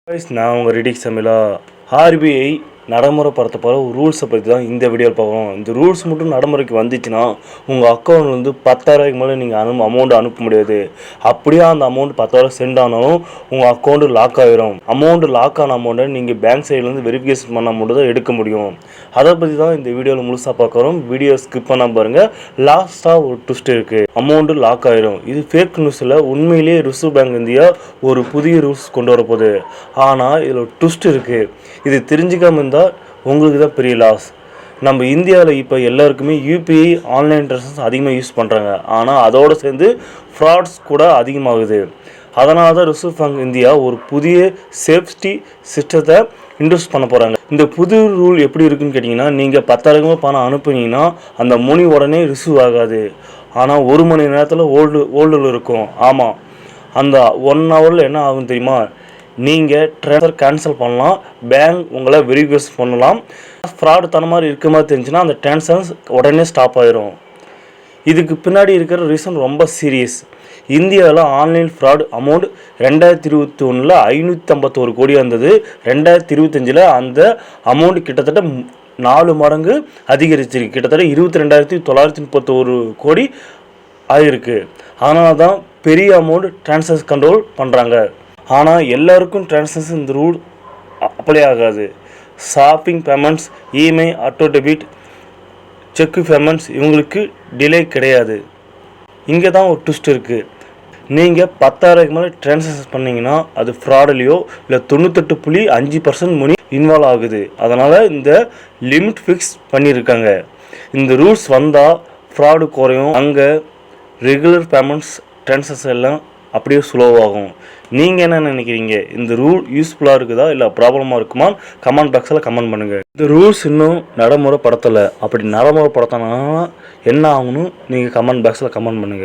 நான் உங்கள் ரெடி சமையலா ஆர்பிஐ நடைமுறைப்படுத்த போகிற ரூல்ஸை பற்றி தான் இந்த வீடியோவில் பார்க்குறோம். இந்த ரூல்ஸ் மட்டும் நடைமுறைக்கு வந்துச்சுன்னா உங்கள் அக்கௌண்ட் வந்து 10,000 மேலே நீங்கள் அமௌண்ட் அனுப்ப முடியாது. அப்படியே அந்த அமௌண்ட் 10,000 சென்ட் ஆனாலும் உங்கள் அக்கௌண்ட்டு லாக் ஆகிரும். லாக் ஆன அமௌண்ட்டை நீங்கள் பேங்க் சைட்லேருந்து வெரிஃபிகேஷன் பண்ண மட்டும் தான் எடுக்க முடியும். அதை பற்றி தான் இந்த வீடியோவில் முழுசாக பார்க்குறோம். வீடியோ ஸ்கிப் பண்ண பாருங்கள். லாஸ்ட்டாக ஒரு ட்விஸ்ட் இருக்குது. அமௌண்ட்டு லாக் ஆகிரும். இது ஃபேக் நியூஸில். உண்மையிலேயே ரிசர்வ் பேங்க் இந்தியா ஒரு புதிய ரூல்ஸ் கொண்டு வரப்போகுது. ஆனால் இதில் ஒரு ட்விஸ்ட் இருக்குது. இது தெரிஞ்சுக்காமல் இருந்தால் உங்களுக்கு தான் பெரிய லாஸ். நம்ம இந்தியாவில் இப்போ எல்லாருக்குமே யூபிஐ ஆன்லைன் ட்ரான்சாக்ஷன்ஸ் அதிகமாக யூஸ் பண்ணுறாங்க. ஆனால் அதோடு சேர்ந்து ஃப்ராட்ஸ் கூட அதிகமாகுது. அதனால தான் ரிசர்வ் பேங்க் இந்தியா ஒரு புதிய சேஃப்டி சிஸ்டத்தை இன்ட்ரடியூஸ் பண்ண போகிறாங்க. இந்த புது ரூல் எப்படி இருக்குன்னு கேட்டிங்கன்னா, நீங்கள் 10,000 பணம் அனுப்புனீங்கன்னா அந்த மணி உடனே ரிசீவ் ஆகாது. ஆனால் 1 மணி நேரத்தில் ஓல்டில் இருக்கும். ஆமாம், அந்த 1 ஹவரில் என்ன ஆகும் தெரியுமா? நீங்கள் ட்ரான்ஸ்ஃபர் கேன்சல் பண்ணலாம். பேங்க் உங்களை வெரிஃபிகேஷன் பண்ணலாம். ஃப்ராடு தன மாதிரி இருக்க மாதிரி தெரிஞ்சுன்னா அந்த ட்ரான்சாக்ஷன்ஸ் உடனே ஸ்டாப் ஆயிரும். இதுக்கு பின்னாடி இருக்கிற ரீசன் ரொம்ப சீரியஸ். இந்தியாவில் ஆன்லைன் ஃப்ராட் அமௌண்ட் 2021 551 கோடியாக இருந்தது. 2025 அந்த அமௌண்ட் கிட்டத்தட்ட 4 மடங்கு அதிகரிச்சிருக்கு. கிட்டத்தட்ட 22,931 கோடி ஆகிருக்கு. அதனால தான் பெரிய அமௌண்ட் ட்ரான்சாக்ஷன் கண்ட்ரோல் பண்ணுறாங்க. ஆனால் எல்லாருக்கும் ட்ரான்சாக்ஷன் இந்த ரூல் அப்ளை ஆகாது. Shopping payments, EMI, auto debit, cheque payments இவங்களுக்கு டிலே கிடையாது. இங்கே தான் ஒரு ட்விஸ்ட் இருக்குது. நீங்கள் 10,000 மேலே ட்ரான்சாக்ஷன் பண்ணிங்கன்னா அது ஃப்ராட்லேயோ இல்லை 98.5% மணி இன்வால்வ் ஆகுது. அதனால் இந்த லிமிட் ஃபிக்ஸ் பண்ணியிருக்காங்க. இந்த ரூல்ஸ் வந்தால் ஃப்ராடு குறையும். அங்கே ரெகுலர் பேமெண்ட்ஸ் ட்ரான்சாக்ஷன் எல்லாம் அப்படியே ஸ்லோவாகும். நீங்கள் என்ன நினைக்கிறீங்க? இந்த ரூல் யூஸ்ஃபுல்லாக இருக்குதா இல்லை ப்ராப்ளமாக இருக்குமா? கமெண்ட் பாக்ஸில் கமெண்ட் பண்ணுங்கள். இந்த ரூல்ஸ் இன்னும் நடைமுறைப்படுத்தலை. அப்படி நடைமுறைப்படுத்தினா என்ன ஆகணும்? நீங்கள் கமெண்ட் பாக்ஸில் கமெண்ட் பண்ணுங்கள்.